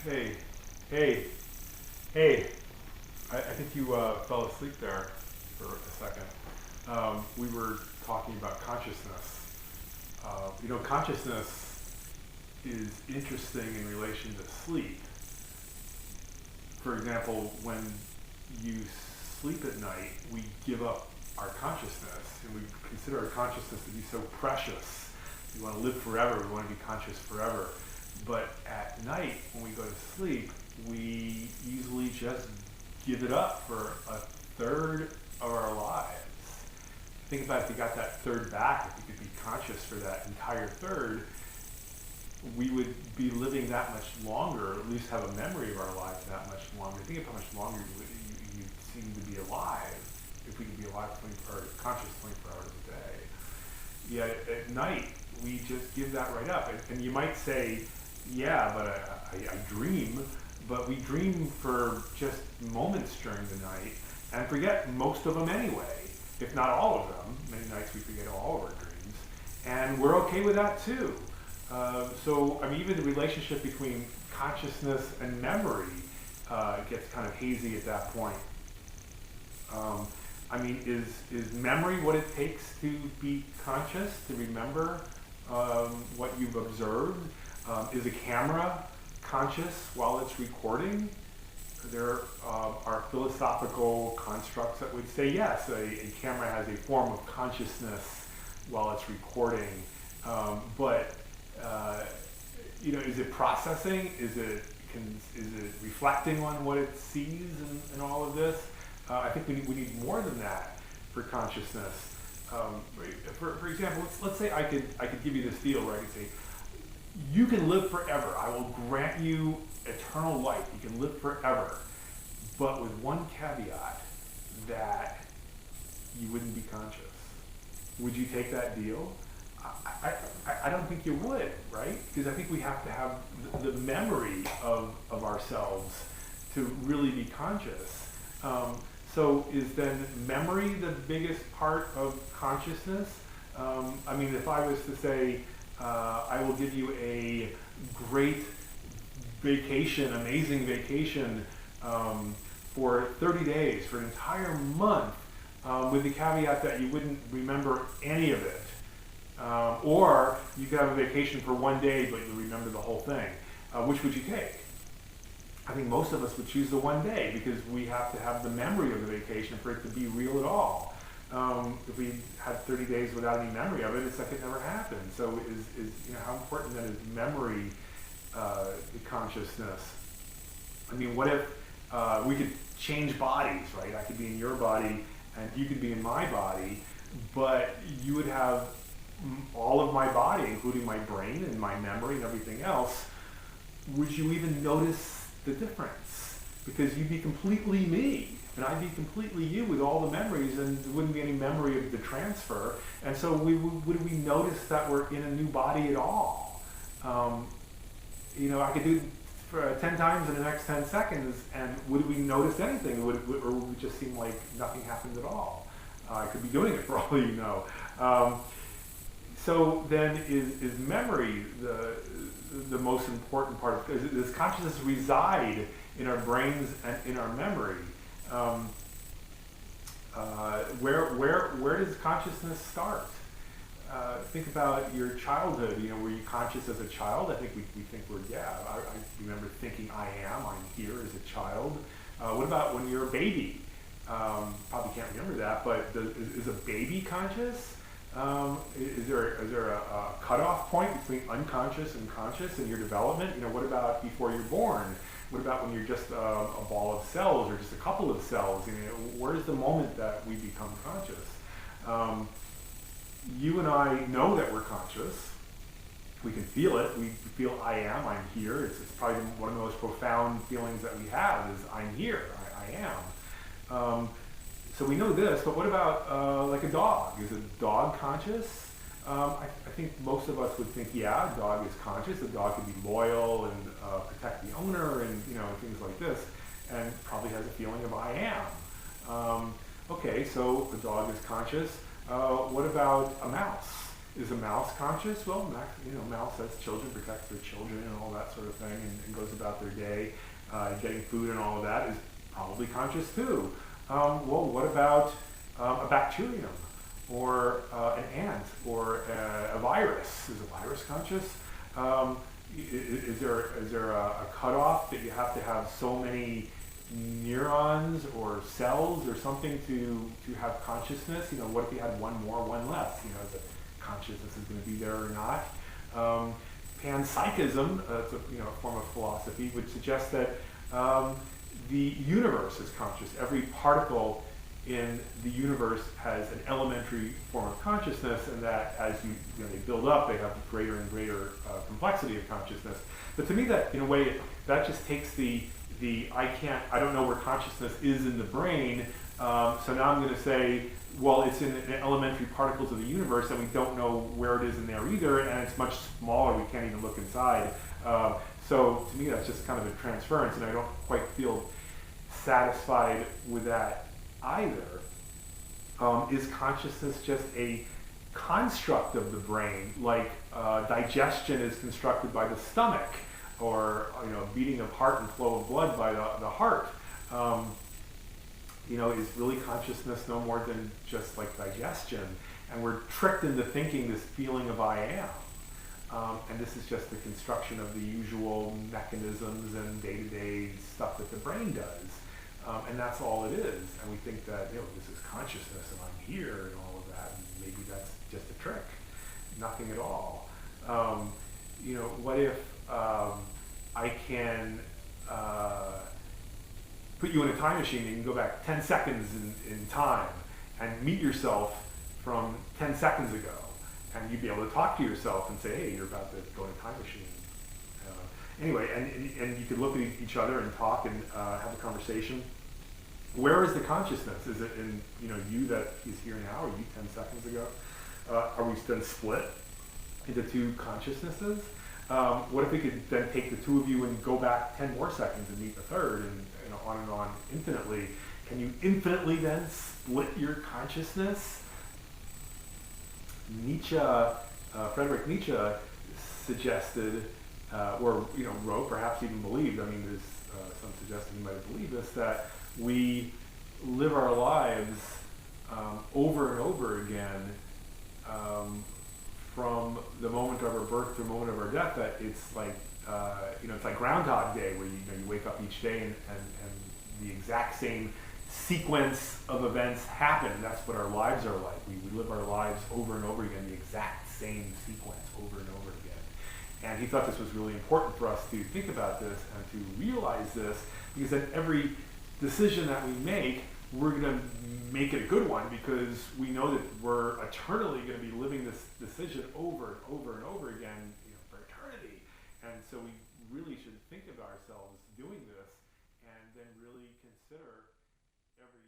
Hey, hey, hey. I think you fell asleep there for a second. We were talking about consciousness. Consciousness is interesting in relation to sleep. For example, when you sleep at night, we give up our consciousness and we consider our consciousness to be so precious. We want to live forever, we want to be conscious forever. But at night, when we go to sleep, we usually just give it up for a third of our lives. Think about if you got that third back, if you could be conscious for that entire third, we would be living that much longer, or at least have a memory of our lives that much longer. Think of how much longer you seem to be alive if we could be alive 24 hours, conscious 24 hours a day. Yet at night, we just give that right up. And you might say, yeah, but I dream, but we dream for just moments during the night and forget most of them anyway, if not all of them. Many nights we forget all of our dreams, and we're okay with that too. Even the relationship between consciousness and memory gets kind of hazy at that point. Is memory what it takes to be conscious, to remember what you've observed? Is a camera conscious while it's recording? There are philosophical constructs that would say yes, a camera has a form of consciousness while it's recording, is it processing? Is it reflecting on what it sees and all of this? I think we need more than that for consciousness. For example, let's say I could give you this deal where I could say, you can live forever. I will grant you eternal life. You can live forever, but with one caveat, that you wouldn't be conscious. Would you take that deal? I don't think you would, right? Because I think we have to have the memory of ourselves to really be conscious. So is then memory the biggest part of consciousness? If I was to say, I will give you a great vacation, amazing vacation for 30 days, for an entire month, with the caveat that you wouldn't remember any of it. Or you could have a vacation for one day, but you'll remember the whole thing. Which would you take? I think most of us would choose the one day because we have to have the memory of the vacation for it to be real at all. If we had 30 days without any memory of it, it's like it never happened. So how important then is memory to consciousness? What if we could change bodies, right? I could be in your body and you could be in my body, but you would have all of my body, including my brain and my memory and everything else. Would you even notice the difference? Because you'd be completely me, and I'd be completely you with all the memories, and there wouldn't be any memory of the transfer. And so would we notice that we're in a new body at all? I could do it for 10 times in the next 10 seconds, and would we notice anything? Or would it just seem like nothing happened at all? I could be doing it for all you know. So then is memory the most important part? Does consciousness reside in our brains and in our memory? Where does consciousness start? Think about your childhood. Were you conscious as a child? I think we think I remember thinking I'm here as a child. What about when you're a baby? Probably can't remember that, but is a baby conscious? Is there a cutoff point between unconscious and conscious in your development? What about before you're born? What about when you're just a ball of cells or just a couple of cells? Where's the moment that we become conscious? You and I know that we're conscious. We can feel it. We feel I'm here. It's probably one of the most profound feelings that we have is I'm here, I am. So we know this, but what about like a dog? Is a dog conscious? I think most of us would think, yeah, a dog is conscious. A dog can be loyal and protect the owner and things like this, and probably has a feeling of I am. Okay, so the dog is conscious. What about a mouse? Is a mouse conscious? Well, mouse has children, protects their children and all that sort of thing, and goes about their day, getting food and all of that, is probably conscious too. Well, what about a bacterium, or an ant, or a virus? Is a virus conscious? Is there a cutoff that you have to have so many neurons or cells or something to have consciousness? What if you had one more, one less? Is it consciousness is going to be there or not? Panpsychism, it's a form of philosophy, would suggest that the universe is conscious. Every particle in the universe has an elementary form of consciousness, and that as they build up, they have greater and greater complexity of consciousness. But to me, that in a way, that just takes the I don't know where consciousness is in the brain, so now I'm going to say, well, it's in the elementary particles of the universe, and we don't know where it is in there either, and it's much smaller, we can't even look inside. So to me, that's just kind of a transference, and I don't quite feel satisfied with that either. Is consciousness just a construct of the brain, like digestion is constructed by the stomach, or beating of heart and flow of blood by the heart? Is really consciousness no more than just like digestion? And we're tricked into thinking this feeling of I am. And this is just the construction of the usual mechanisms and day-to-day stuff that the brain does. And that's all it is. And we think that, this is consciousness and I'm here and all of that. And maybe that's just a trick. Nothing at all. What if I can put you in a time machine and you can go back 10 seconds in time and meet yourself from 10 seconds ago, and you'd be able to talk to yourself and say, hey, you're about to go in a time machine. Anyway, and you could look at each other and talk and have a conversation. Where is the consciousness? Is it in you that is here now, or you 10 seconds ago? Are we then split into two consciousnesses? What if we could then take the two of you and go back 10 more seconds and meet the third, and on infinitely? Can you infinitely then split your consciousness? Friedrich Nietzsche suggested, or wrote, perhaps even believed, there's some suggestion he might have believed this, that we live our lives over and over again, from the moment of our birth to the moment of our death. That it's like it's like Groundhog Day, where you wake up each day and the exact same sequence of events happen. That's what our lives are like. We live our lives over and over again, the exact same sequence over and over again. And he thought this was really important for us to think about this and to realize this, because at every decision that we make, we're going to make it a good one, because we know that we're eternally going to be living this decision over and over and over again, for eternity. And so we really should think of ourselves doing this, and then really consider every